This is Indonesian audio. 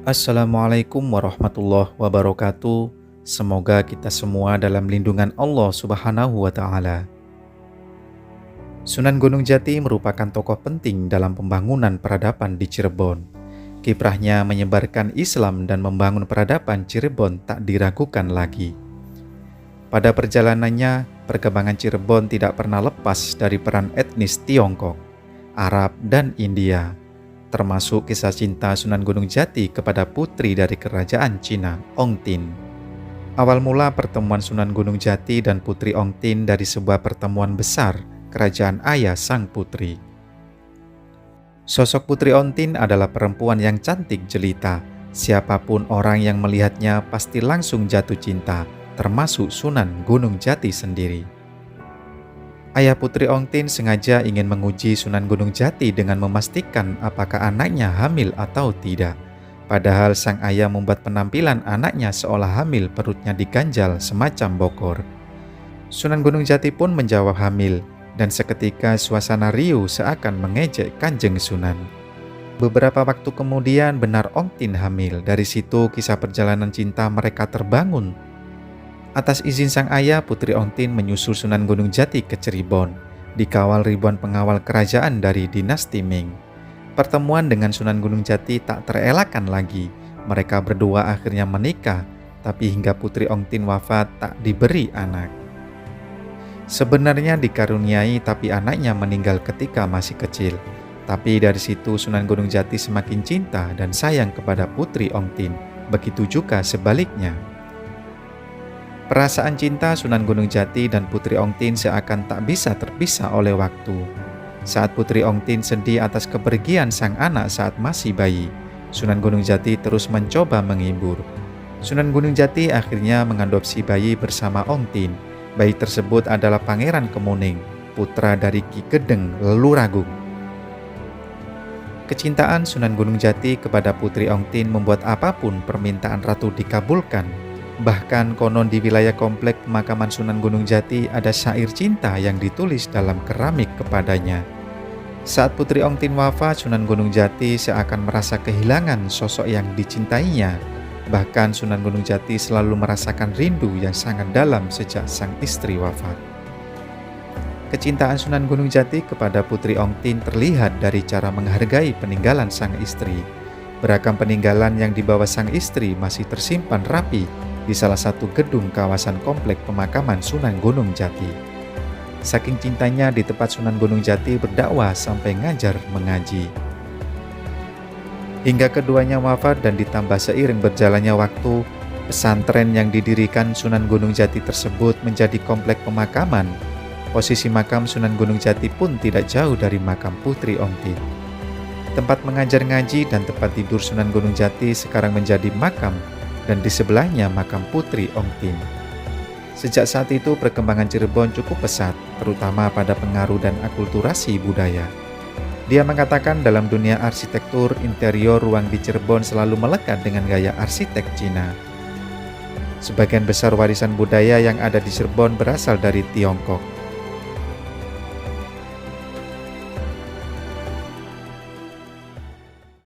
Assalamualaikum warahmatullahi wabarakatuh. Semoga kita semua dalam lindungan Allah Subhanahu wa Ta'ala. Sunan Gunung Jati merupakan tokoh penting dalam pembangunan peradaban di Cirebon. Kiprahnya menyebarkan Islam dan membangun peradaban Cirebon tak diragukan lagi. Pada perjalanannya, perkembangan Cirebon tidak pernah lepas dari peran etnis Tiongkok, Arab, dan India, termasuk kisah cinta Sunan Gunung Jati kepada putri dari kerajaan Cina, Ong Tin. Awal mula pertemuan Sunan Gunung Jati dan Putri Ong Tin dari sebuah pertemuan besar kerajaan ayah sang putri. Sosok Putri Ong Tin adalah perempuan yang cantik jelita. Siapapun orang yang melihatnya pasti langsung jatuh cinta, termasuk Sunan Gunung Jati sendiri. Ayah Putri Ong Tin sengaja ingin menguji Sunan Gunung Jati dengan memastikan apakah anaknya hamil atau tidak. Padahal sang ayah membuat penampilan anaknya seolah hamil, perutnya diganjal semacam bokor. Sunan Gunung Jati pun menjawab hamil, dan seketika suasana riuh seakan mengejek Kanjeng Sunan. Beberapa waktu kemudian benar Ong Tin hamil. Dari situ kisah perjalanan cinta mereka terbangun. Atas izin sang ayah, Putri Ong Tin menyusul Sunan Gunung Jati ke Cirebon, dikawal ribuan pengawal kerajaan dari dinasti Ming. Pertemuan dengan Sunan Gunung Jati tak terelakkan lagi. Mereka berdua akhirnya menikah, tapi hingga Putri Ong Tin wafat tak diberi anak. Sebenarnya dikaruniai, tapi anaknya meninggal ketika masih kecil. Tapi dari situ Sunan Gunung Jati semakin cinta dan sayang kepada Putri Ong Tin. Begitu juga sebaliknya. Perasaan cinta Sunan Gunung Jati dan Putri Ong Tin seakan tak bisa terpisah oleh waktu. Saat Putri Ong Tin sedih atas kepergian sang anak saat masih bayi, Sunan Gunung Jati terus mencoba menghibur. Sunan Gunung Jati akhirnya mengadopsi bayi bersama Ong Tin. Bayi tersebut adalah Pangeran Kemuning, putra dari Ki Gedeng Leluragung. Kecintaan Sunan Gunung Jati kepada Putri Ong Tin membuat apapun permintaan ratu dikabulkan. Bahkan konon di wilayah komplek pemakaman Sunan Gunung Jati ada syair cinta yang ditulis dalam keramik kepadanya. Saat Putri Ong Tin wafat, Sunan Gunung Jati seakan merasa kehilangan sosok yang dicintainya. Bahkan Sunan Gunung Jati selalu merasakan rindu yang sangat dalam sejak sang istri wafat. Kecintaan Sunan Gunung Jati kepada Putri Ong Tin terlihat dari cara menghargai peninggalan sang istri. Beragam peninggalan yang dibawa sang istri masih tersimpan rapi di salah satu gedung kawasan komplek pemakaman Sunan Gunung Jati. Saking cintanya di tempat Sunan Gunung Jati berdakwah sampai ngajar mengaji. Hingga keduanya wafat dan ditambah seiring berjalannya waktu, pesantren yang didirikan Sunan Gunung Jati tersebut menjadi komplek pemakaman. Posisi makam Sunan Gunung Jati pun tidak jauh dari makam Putri Ong Tin. Tempat mengajar ngaji dan tempat tidur Sunan Gunung Jati sekarang menjadi makam, dan di sebelahnya makam Putri Ong Tin. Sejak saat itu perkembangan Cirebon cukup pesat, terutama pada pengaruh dan akulturasi budaya. Dia mengatakan dalam dunia arsitektur, interior ruang di Cirebon selalu melekat dengan gaya arsitek Cina. Sebagian besar warisan budaya yang ada di Cirebon berasal dari Tiongkok.